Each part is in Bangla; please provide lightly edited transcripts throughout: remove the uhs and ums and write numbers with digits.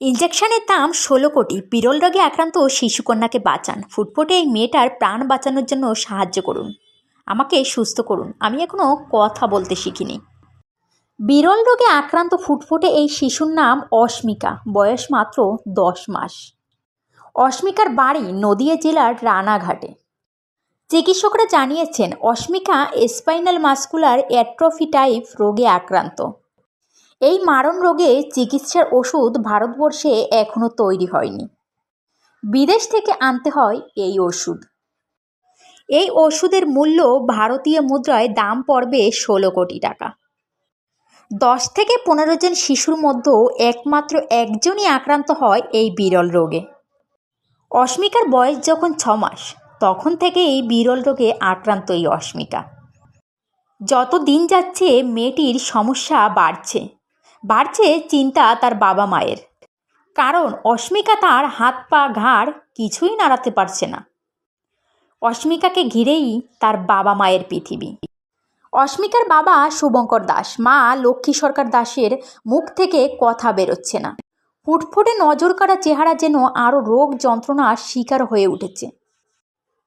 ইনজেকশনের দাম ১৬ কোটি। বিরল রোগে আক্রান্ত শিশুকন্যাকে বাঁচান। ফুটফুটে এই মেয়েটার প্রাণ বাঁচানোর জন্য সাহায্য করুন। আমাকে সুস্থ করুন। আমি এখনও কথা বলতে শিখিনি। বিরল রোগে আক্রান্ত ফুটফুটে এই শিশুর নাম অস্মিকা। বয়স মাত্র 10 মাস। অস্মিকার বাড়ি নদিয়া জেলার রানাঘাটে। চিকিৎসকরা জানিয়েছেন অস্মিকা স্পাইনাল মাস্কুলার অ্যাট্রফি টাইপ রোগে আক্রান্ত। এই মারণ রোগে চিকিৎসার ওষুধ ভারতবর্ষে এখনও তৈরি হয়নি। বিদেশ থেকে আনতে হয় এই ওষুধ। এই ওষুধের মূল্য ভারতীয় মুদ্রায় দাম পড়বে 16 কোটি টাকা। 10 থেকে 15 জন শিশুর মধ্যেও একমাত্র একজনই আক্রান্ত হয় এই বিরল রোগে। অস্মিকার বয়স যখন 6 মাস তখন থেকে এই বিরল রোগে আক্রান্ত এই অস্মিকা। যত দিন যাচ্ছে মেয়েটির সমস্যা বাড়ছে চিন্তা তার বাবা মায়ের। কারণ অস্মিকা তার হাত পা ঘাড় কিছুই নাড়াতে পারছে না। অস্মিকাকে ঘিরেই তার বাবা মায়ের পৃথিবী। অস্মিকার বাবা শুভঙ্কর দাস, মা লক্ষ্মী সরকার দাসের মুখ থেকে কথা বেরোচ্ছে না। ফুটফুটে নজর কাড়া চেহারা যেন আরও রোগ যন্ত্রণার শিকার হয়ে উঠেছে।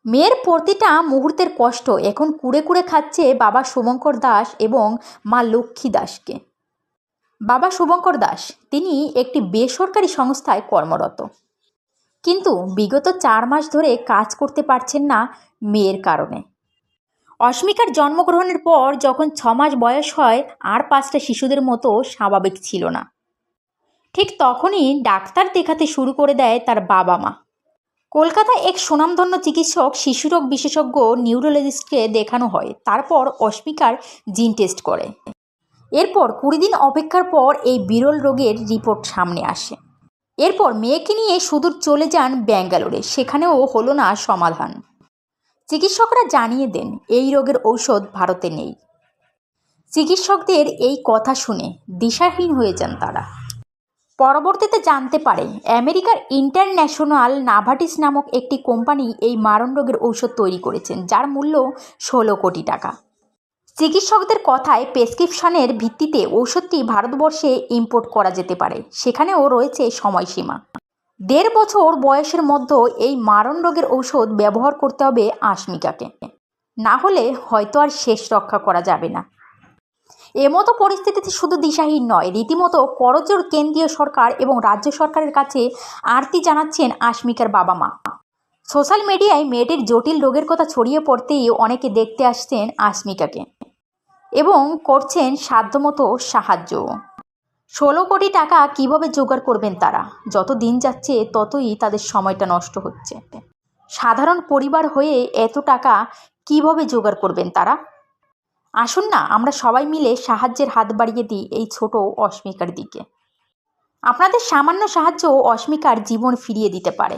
মেয়ের প্রতিটা মুহূর্তের কষ্ট এখন কুড়ে কুড়ে খাচ্ছে বাবা শুভঙ্কর দাস এবং মা লক্ষ্মী দাসকে। বাবা শুভঙ্কর দাস তিনি একটি বেসরকারি সংস্থায় কর্মরত, কিন্তু বিগত 4 মাস ধরে কাজ করতে পারছেন না মেয়ের কারণে। অস্মিকার জন্মগ্রহণের পর যখন 6 মাস বয়স হয় আর 5টা শিশুদের মতো স্বাভাবিক ছিল না। ঠিক তখনই ডাক্তার দেখাতে শুরু করে দেয় তার বাবা মা। কলকাতায় এক সুনামধন্য চিকিৎসক শিশুরোগ বিশেষজ্ঞ নিউরোলজিস্টকে দেখানো হয়। তারপর অস্মিকার জিন টেস্ট করে। এরপর 20 দিন অপেক্ষার পর এই বিরল রোগের রিপোর্ট সামনে আসে। এরপর মেয়েকে নিয়ে সুদূর চলে যান ব্যাঙ্গালোরে। সেখানেও হলো না সমাধান। চিকিৎসকরা জানিয়ে দেন এই রোগের ঔষধ ভারতে নেই। চিকিৎসকদের এই কথা শুনে দিশাহীন হয়ে যান তারা। পরবর্তীতে জানতে পারে আমেরিকার ইন্টারন্যাশনাল নাভাটিস নামক একটি কোম্পানি এই মারণ রোগের ঔষধ তৈরি করেছেন, যার মূল্য 16 কোটি টাকা। চিকিৎসকদের কথায় প্রেসক্রিপশনের ভিত্তিতে ঔষধটি ভারতবর্ষে ইম্পোর্ট করা যেতে পারে। সেখানেও রয়েছে সময়সীমা। 1.5 বছর বয়সের মধ্যে এই মারণ রোগের ঔষধ ব্যবহার করতে হবে অস্মিকাকে, না হলে হয়তো আর শেষ রক্ষা করা যাবে না। এমতো পরিস্থিতিতে শুধু দিশাহীন নয়, রীতিমতো করজোড় কেন্দ্রীয় সরকার এবং রাজ্য সরকারের কাছে আর্তি জানাচ্ছেন অস্মিকার বাবা মা। সোশ্যাল মিডিয়ায় মেয়েটির জটিল রোগের কথা ছড়িয়ে পড়তেই অনেকে দেখতে আসছেন অস্মিকাকে এবং করছেন সাধ্যমতো সাহায্য। 16 কোটি টাকা কিভাবে জোগাড় করবেন তারা? যত দিন যাচ্ছে ততই তাদের সময়টা নষ্ট হচ্ছে। সাধারণ পরিবার হয়ে এত টাকা কিভাবে জোগাড় করবেন তারা? আসুন না আমরা সবাই মিলে সাহায্যের হাত বাড়িয়ে দিই এই ছোট অস্মিকার দিকে। আপনাদের সামান্য সাহায্য অস্মিকার জীবন ফিরিয়ে দিতে পারে।